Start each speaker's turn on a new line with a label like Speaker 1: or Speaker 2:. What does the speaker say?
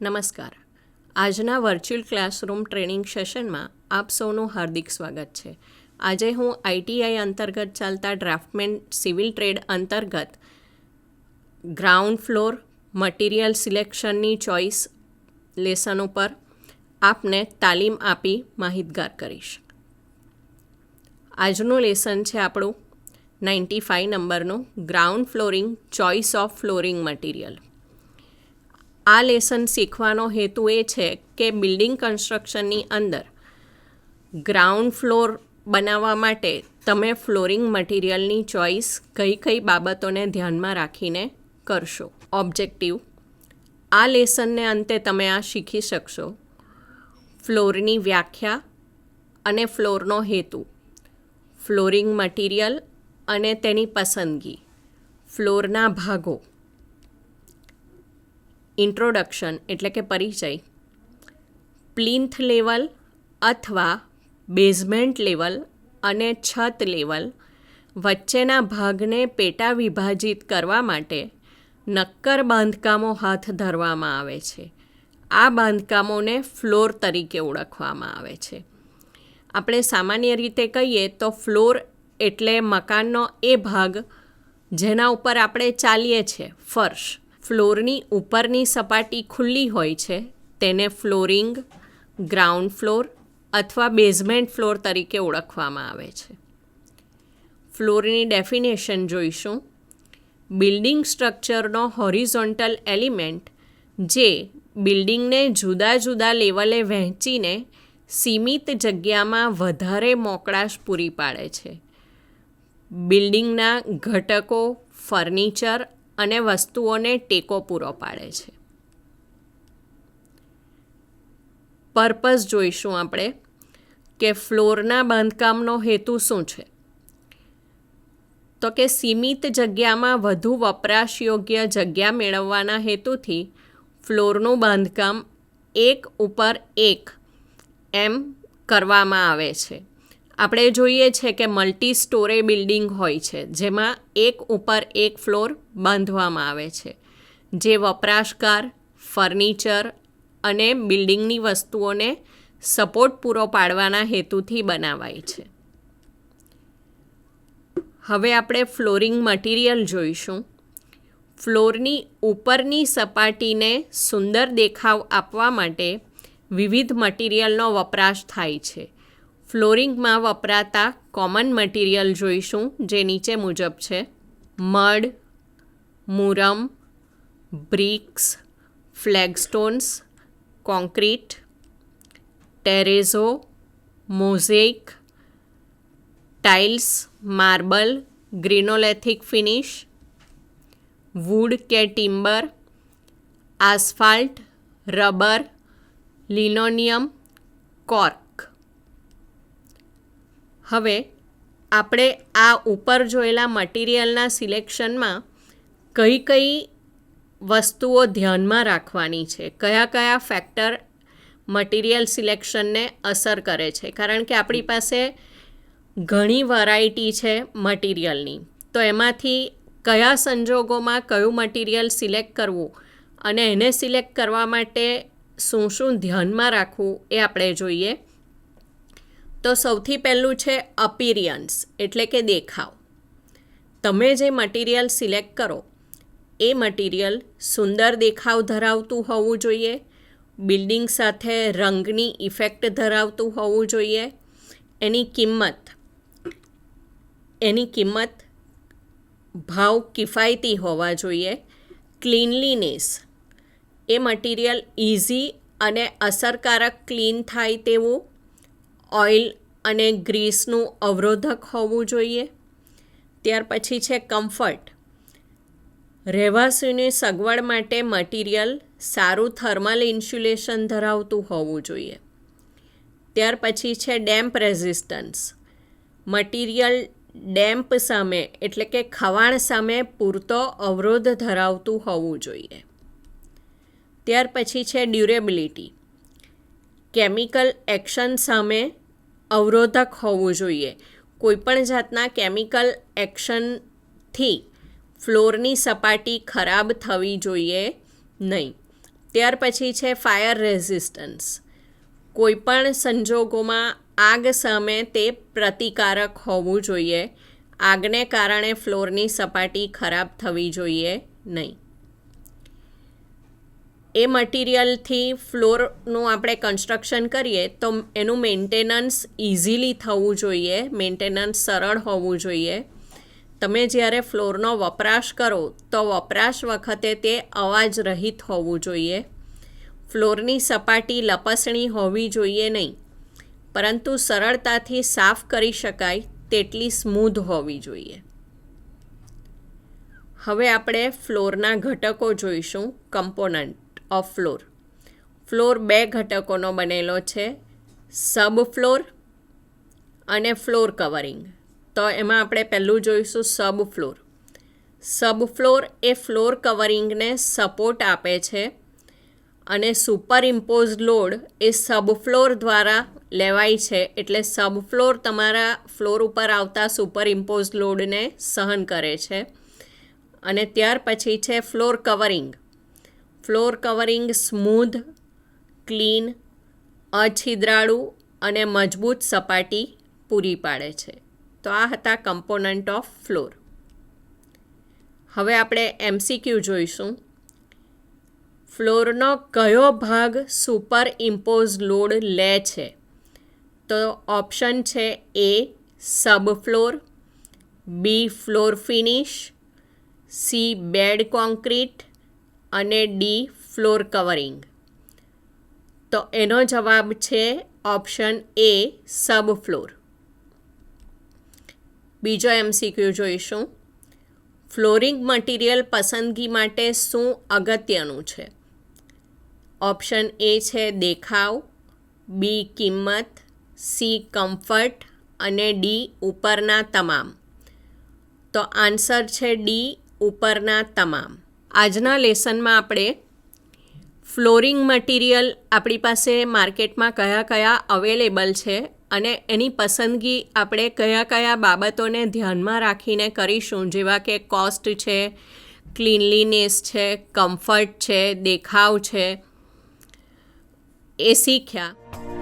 Speaker 1: નમસ્કાર. આજના virtual classroom training સેશનમાં આપ સૌનું હાર્દિક સ્વાગત છે. આજે હું ITI અંતર્ગત ચાલતા ડ્રાફ્ટમેન સિવિલ ટ્રેડ અંતર્ગત ગ્રાઉન્ડ ફ્લોર મટીરિયલ સિલેક્શનની ચોઇસ લેસન ઉપર આપને તાલીમ આપી માહિતગાર કરીશ. આજનું લેસન છે આપણું 95 નંબરનું ground flooring choice of flooring material. આ લેસન શીખવાનો હેતુ એ છે કે બિલ્ડિંગ કન્સ્ટ્રક્શનની અંદર ગ્રાઉન્ડ ફ્લોર બનાવવા માટે તમે ફ્લોરિંગ મટીરિયલની ચોઇસ કઈ કઈ બાબતોને ધ્યાનમાં રાખીને કરશો. ઓબ્જેક્ટિવ: આ લેસનને અંતે તમે આ શીખી શકશો: ફ્લોરની વ્યાખ્યા અને ફ્લોરનો હેતુ, ફ્લોરિંગ મટીરિયલ અને તેની પસંદગી, ફ્લોરના ભાગો, ઇન્ટ્રોડક્શન એટલે કે પરિચય, પ્લિન્થ લેવલ અથવા બેઝમેન્ટ લેવલ અને છત લેવલ વચ્ચેના ભાગને પેટા વિભાજિત કરવા માટે નક્કર બાંધકામો હાથ ધરવામાં આવે છે. આ બાંધકામોને ફ્લોર તરીકે ઓળખવામાં આવે છે. આપણે સામાન્ય રીતે કહીએ તો ફ્લોર એટલે મકાનનો એ ભાગ જેના ઉપર આપણે ચાલીએ છીએ, ફર્શ. ફ્લોરની ઉપરની સપાટી ખુલ્લી હોય છે તેને ફ્લોરિંગ, ગ્રાઉન્ડ ફ્લોર અથવા બેઝમેન્ટ ફ્લોર તરીકે ઓળખવામાં આવે છે. ફ્લોરની ડેફિનેશન જોઈશું. બિલ્ડિંગ સ્ટ્રક્ચરનો હોરિઝોન્ટલ એલિમેન્ટ જે બિલ્ડિંગને જુદા જુદા લેવલે વહેંચીને સીમિત જગ્યામાં વધારે મોકળાશ પૂરી પાડે છે. બિલ્ડિંગના ઘટકો, ફર્નિચર અને વસ્તુઓને ટેકો પૂરો પાડે છે. પર્પઝ જોઈશું આપણે કે ફ્લોરના બાંધકામનો હેતુ શું છે. તો કે સીમિત જગ્યામાં વધુ વપરાશ યોગ્ય જગ્યા મેળવવાના હેતુથી ફ્લોરનું બાંધકામ એક ઉપર એક એમ કરવામાં આવે છે. આપણે જોઈએ છે કે મલ્ટી સ્ટોરે બિલ્ડિંગ હોય છે જેમાં એક ઉપર એક ફ્લોર બાંધવામાં આવે છે જે વપરાશકાર, ફર્નિચર અને બિલ્ડિંગની વસ્તુઓને સપોર્ટ પૂરો પાડવાના હેતુથી બનાવાય છે. હવે આપણે ફ્લોરિંગ મટીરિયલ જોઈશું. ફ્લોરની ઉપરની સપાટીને સુંદર દેખાવ આપવા માટે વિવિધ મટીરિયલનો વપરાશ થાય છે. ફ્લોરિંગમાં વપરાતા કોમન મટીરિયલ જોઈશું જે નીચે મુજબ છે: mud, moorum, bricks, flagstones, concrete, terrazzo, mosaic, tiles, marble, granolithic finish, wood કે timber, asphalt, rubber, linoleum, cork. હવે આપણે આ ઉપર જોયેલા મટીરિયલના સિલેક્શનમાં કઈ કઈ વસ્તુઓ ધ્યાનમાં રાખવાની છે, કયા કયા ફેક્ટર મટીરિયલ સિલેક્શનને અસર કરે છે, કારણ કે આપણી પાસે ઘણી વેરાયટી છે મટીરિયલની. તો એમાંથી કયા સંજોગોમાં કયું મટીરિયલ સિલેક્ટ કરવું અને એને સિલેક્ટ કરવા માટે શું શું ધ્યાનમાં રાખવું એ આપણે જોઈએ. તો સૌથી પહેલું છે અપિયરન્સ એટલે કે દેખાવ. તમે જે મટીરિયલ સિલેક્ટ કરો એ મટીરિયલ સુંદર દેખાવ ધરાવતું હોવું જોઈએ, બિલ્ડિંગ સાથે રંગની ઇફેક્ટ ધરાવતું હોવું જોઈએ, એની કિંમત ભાવ કિફાયતી હોવા જોઈએ, ક્લીનલીનેસ, એ મટીરિયલ ઇઝી અને અસરકારક ક્લીન થાય તેવું, ઓઇલ અને ગ્રીસનું અવરોધક હોવું જોઈએ. ત્યાર પછી છે કમ્ફર્ટ. રહેવાસીઓની સગવડ માટે મટીરિયલ સારું થર્મલ ઇન્સ્યુલેશન ધરાવતું હોવું જોઈએ. ત્યાર પછી છે ડેમ્પ રેઝિસ્ટન્સ. મટીરિયલ ડેમ્પ સામે એટલે કે ખવાણ સામે પૂરતો અવરોધ ધરાવતું હોવું જોઈએ. ત્યાર પછી છે ડ્યુરેબિલિટી. કેમિકલ એક્શન સામે અવરોધક હોવું જોઈએ. કોઈપણ જાતના કેમિકલ એક્શનથી ફ્લોરની સપાટી ખરાબ થવી જોઈએ નહીં. ત્યાર પછી છે ફાયર રેઝિસ્ટન્સ. કોઈપણ સંજોગોમાં આગ સામે તે પ્રતિકારક હોવું જોઈએ. આગને કારણે ફ્લોરની સપાટી ખરાબ થવી જોઈએ નહીં. એ મટીરિયલથી ફ્લોરનું આપણે કન્સ્ટ્રક્શન કરીએ તો એનું મેન્ટેનન્સ ઇઝીલી થવું જોઈએ, મેન્ટેનન્સ સરળ હોવું જોઈએ. તમે જ્યારે ફ્લોરનો વપરાશ કરો તો વપરાશ વખતે તે અવાજ રહિત હોવું જોઈએ. ફ્લોરની સપાટી લપસણી હોવી જોઈએ નહીં, પરંતુ સરળતાથી સાફ કરી શકાય તેટલી સ્મૂધ હોવી જોઈએ. હવે આપણે ફ્લોરના ઘટકો જોઈશું. Component of floor. ફ્લોર 2 ઘટકોનો બનેલો છે, સબફ્લોર અને ફ્લોર કવરિંગ. તો એમાં આપણે પહેલું જોઈશું સબફ્લોર. સબફ્લોર એ ફ્લોર કવરિંગને સપોર્ટ આપે છે અને સુપરઇમ્પોઝ લોડ એ સબફ્લોર દ્વારા લેવાય છે, એટલે સબફ્લોર તમારા ફ્લોર ઉપર આવતા સુપરઇમ્પોઝ લોડને સહન કરે છે. અને ત્યાર પછી છે floor covering. Floor covering smooth, clean, અછિદ્રાળુ અને મજબૂત સપાટી પૂરી પાડે છે. તો આ હતા કમ્પોનન્ટ ઓફ ફ્લોર. હવે આપણે MCQ જોઈશું. ફ્લોરનો કયો ભાગ સુપર ઇમ્પોઝ લોડ લે છે? તો ઓપ્શન છે A subfloor, B floor finish, C bed concrete અને D ફ્લોર કવરિંગ. તો એનો જવાબ છે ઓપ્શન A સબફ્લોર. બીજો MCQ જોઈશું. ફ્લોરિંગ મટીરિયલ પસંદગી માટે શું અગત્યનું છે? ઓપ્શન A છે દેખાવ, B કિંમત, C કમ્ફર્ટ અને D ઉપરના તમામ. તો આન્સર છે D ઉપરના તમામ. આજના લેસનમાં આપણે ફ્લોરિંગ મટીરિયલ આપણી પાસે માર્કેટમાં કયા કયા અવેલેબલ છે અને એની પસંદગી આપણે કયા કયા બાબતોને ધ્યાનમાં રાખીને કરીશું, જેવા કે કોસ્ટ છે, ક્લીનલીનેસ છે, કમ્ફર્ટ છે, દેખાવ છે, એ શીખ્યા.